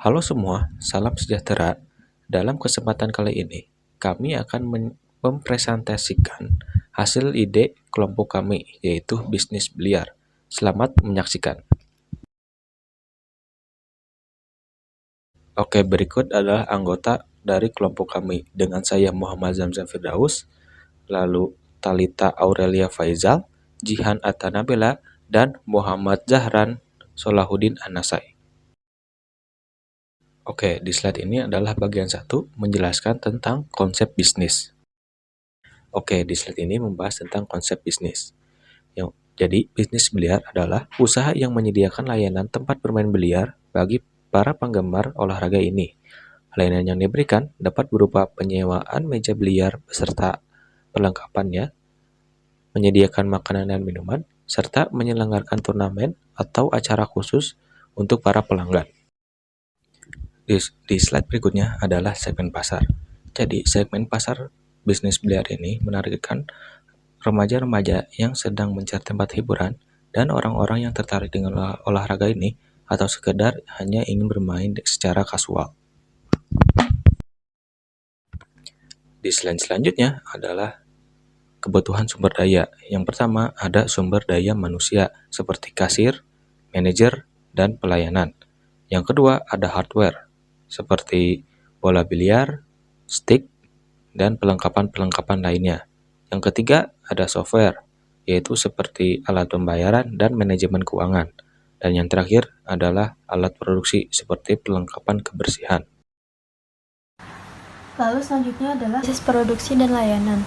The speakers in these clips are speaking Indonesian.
Halo semua, salam sejahtera. Dalam kesempatan kali ini, kami akan mempresentasikan hasil ide kelompok kami, yaitu bisnis biliar. Selamat menyaksikan. Oke, berikut adalah anggota dari kelompok kami. Dengan saya Muhammad Zamzam Firdaus, lalu Talita Aurelia Faizal, Jihan Atanabela, dan Muhammad Zahran Solahuddin Anasai. Oke, di slide ini adalah bagian 1 menjelaskan tentang konsep bisnis. Oke, di slide ini membahas tentang konsep bisnis. Jadi, bisnis biliar adalah usaha yang menyediakan layanan tempat bermain biliar bagi para penggemar olahraga ini. Layanan yang diberikan dapat berupa penyewaan meja biliar beserta perlengkapannya, menyediakan makanan dan minuman, serta menyelenggarakan turnamen atau acara khusus untuk para pelanggan. Di slide berikutnya adalah segmen pasar. Jadi, segmen pasar bisnis biliar ini menargetkan remaja-remaja yang sedang mencari tempat hiburan dan orang-orang yang tertarik dengan olahraga ini atau sekedar hanya ingin bermain secara kasual. Di slide selanjutnya adalah kebutuhan sumber daya. Yang pertama ada sumber daya manusia seperti kasir, manajer, dan pelayanan. Yang kedua ada hardware seperti bola biliar, stick, dan perlengkapan-perlengkapan lainnya. Yang ketiga ada software, yaitu seperti alat pembayaran dan manajemen keuangan. Dan yang terakhir adalah alat produksi seperti perlengkapan kebersihan. Lalu selanjutnya adalah proses produksi dan layanan.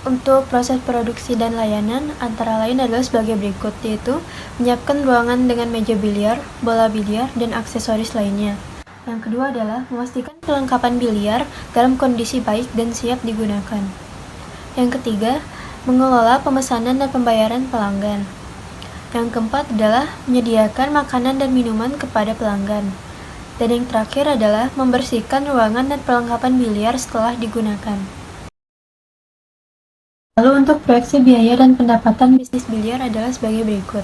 Untuk proses produksi dan layanan antara lain adalah sebagai berikut, yaitu menyiapkan ruangan dengan meja biliar, bola biliar, dan aksesoris lainnya. Yang kedua adalah memastikan perlengkapan biliar dalam kondisi baik dan siap digunakan. Yang ketiga, mengelola pemesanan dan pembayaran pelanggan. Yang keempat adalah menyediakan makanan dan minuman kepada pelanggan. Dan yang terakhir adalah membersihkan ruangan dan perlengkapan biliar setelah digunakan. Lalu untuk proyeksi biaya dan pendapatan bisnis biliar adalah sebagai berikut,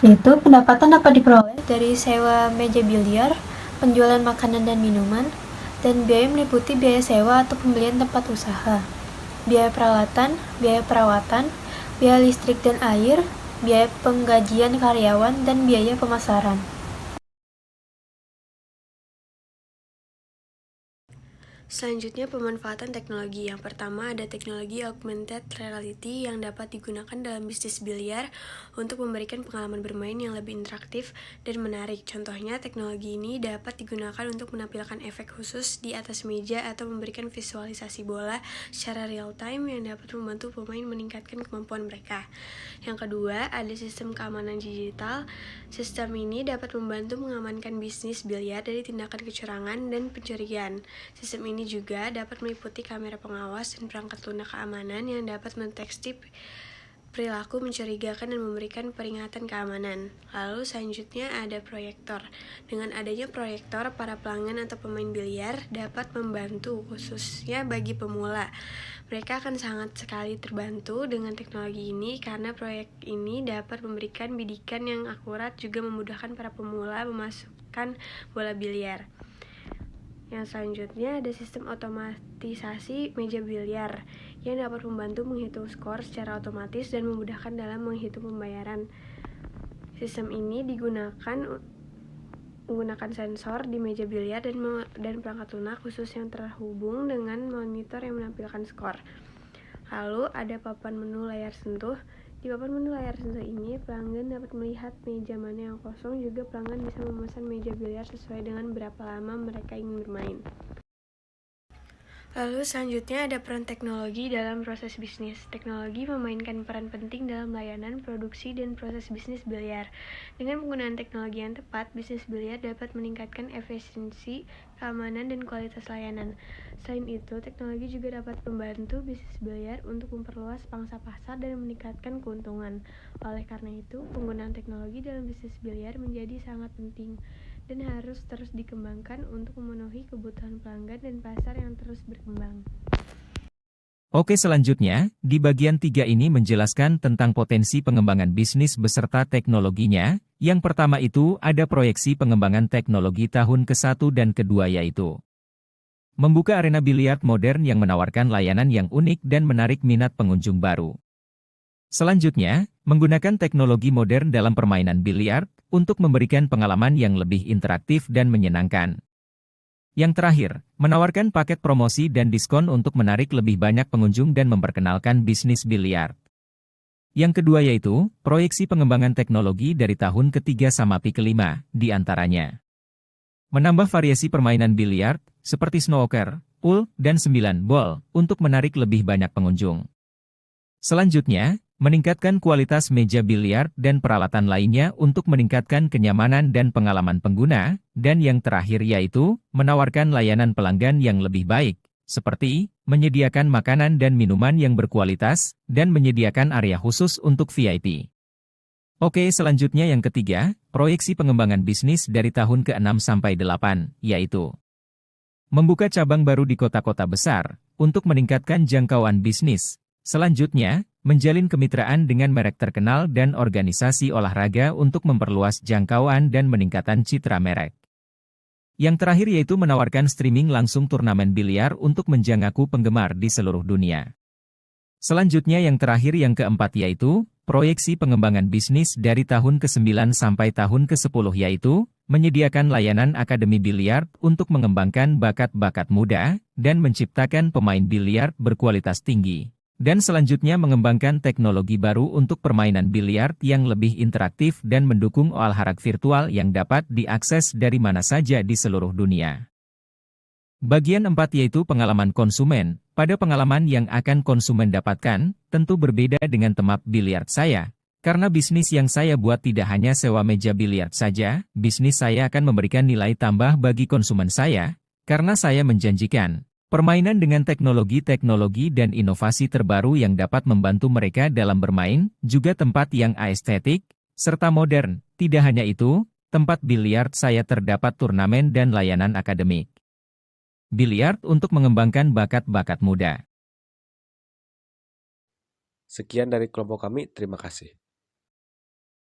yaitu pendapatan dapat diperoleh dari sewa meja biliar, penjualan makanan dan minuman, dan biaya meliputi biaya sewa atau pembelian tempat usaha, biaya peralatan, biaya perawatan, biaya listrik dan air, biaya penggajian karyawan, dan biaya pemasaran. Selanjutnya, pemanfaatan teknologi. Yang pertama ada teknologi augmented reality yang dapat digunakan dalam bisnis biliar untuk memberikan pengalaman bermain yang lebih interaktif dan menarik. Contohnya, teknologi ini dapat digunakan untuk menampilkan efek khusus di atas meja atau memberikan visualisasi bola secara real time yang dapat membantu pemain meningkatkan kemampuan mereka. Yang kedua, ada sistem keamanan digital. Sistem ini dapat membantu mengamankan bisnis biliar dari tindakan kecurangan dan pencurian. Sistem ini juga dapat meliputi kamera pengawas dan perangkat lunak keamanan yang dapat mendeteksi perilaku mencurigakan dan memberikan peringatan keamanan. Lalu selanjutnya ada proyektor. Dengan adanya proyektor, para pelanggan atau pemain biliar dapat membantu, khususnya bagi pemula. Mereka akan sangat sekali terbantu dengan teknologi ini karena proyek ini dapat memberikan bidikan yang akurat, juga memudahkan para pemula memasukkan bola biliar. Yang selanjutnya ada sistem otomatisasi meja biliar yang dapat membantu menghitung skor secara otomatis dan memudahkan dalam menghitung pembayaran. Sistem ini menggunakan sensor di meja biliar dan perangkat lunak khusus yang terhubung dengan monitor yang menampilkan skor. Lalu ada papan menu layar sentuh. Di papan menu layar sentuh ini, pelanggan dapat melihat meja mana yang kosong, juga pelanggan bisa memesan meja biliar sesuai dengan berapa lama mereka ingin bermain. Lalu selanjutnya ada peran teknologi dalam proses bisnis. Teknologi memainkan peran penting dalam layanan, produksi, dan proses bisnis biliar. Dengan penggunaan teknologi yang tepat, bisnis biliar dapat meningkatkan efisiensi, keamanan, dan kualitas layanan. Selain itu, teknologi juga dapat membantu bisnis biliar untuk memperluas pangsa pasar dan meningkatkan keuntungan. Oleh karena itu, penggunaan teknologi dalam bisnis biliar menjadi sangat penting dan harus terus dikembangkan untuk memenuhi kebutuhan pelanggan dan pasar yang terus berkembang. Oke, selanjutnya, di bagian 3 ini menjelaskan tentang potensi pengembangan bisnis beserta teknologinya. Yang pertama itu ada proyeksi pengembangan teknologi tahun ke-1 dan kedua yaitu membuka arena biliar modern yang menawarkan layanan yang unik dan menarik minat pengunjung baru. Selanjutnya, menggunakan teknologi modern dalam permainan biliar untuk memberikan pengalaman yang lebih interaktif dan menyenangkan. Yang terakhir, menawarkan paket promosi dan diskon untuk menarik lebih banyak pengunjung dan memperkenalkan bisnis biliar. Yang kedua yaitu, proyeksi pengembangan teknologi dari tahun ketiga sampai kelima, di antaranya. Menambah variasi permainan biliar, seperti snooker, pool, dan 9 ball, untuk menarik lebih banyak pengunjung. Selanjutnya, meningkatkan kualitas meja biliar dan peralatan lainnya untuk meningkatkan kenyamanan dan pengalaman pengguna, dan yang terakhir yaitu, menawarkan layanan pelanggan yang lebih baik, seperti menyediakan makanan dan minuman yang berkualitas, dan menyediakan area khusus untuk VIP. Oke, selanjutnya yang ketiga, proyeksi pengembangan bisnis dari tahun ke-6 sampai 8, yaitu membuka cabang baru di kota-kota besar, untuk meningkatkan jangkauan bisnis. Selanjutnya, menjalin kemitraan dengan merek terkenal dan organisasi olahraga untuk memperluas jangkauan dan meningkatkan citra merek. Yang terakhir yaitu menawarkan streaming langsung turnamen biliar untuk menjangkau penggemar di seluruh dunia. Selanjutnya yang terakhir yang keempat yaitu, proyeksi pengembangan bisnis dari tahun ke-9 sampai tahun ke-10 yaitu, menyediakan layanan akademi biliar untuk mengembangkan bakat-bakat muda, dan menciptakan pemain biliar berkualitas tinggi. Dan selanjutnya mengembangkan teknologi baru untuk permainan biliar yang lebih interaktif dan mendukung olahraga virtual yang dapat diakses dari mana saja di seluruh dunia. Bagian 4 yaitu pengalaman konsumen. Pada pengalaman yang akan konsumen dapatkan, tentu berbeda dengan tempat biliar saya. Karena bisnis yang saya buat tidak hanya sewa meja biliar saja, bisnis saya akan memberikan nilai tambah bagi konsumen saya, karena saya menjanjikan permainan dengan teknologi-teknologi dan inovasi terbaru yang dapat membantu mereka dalam bermain, juga tempat yang estetik, serta modern. Tidak hanya itu, tempat biliar saya terdapat turnamen dan layanan akademik biliar untuk mengembangkan bakat-bakat muda. Sekian dari kelompok kami, terima kasih.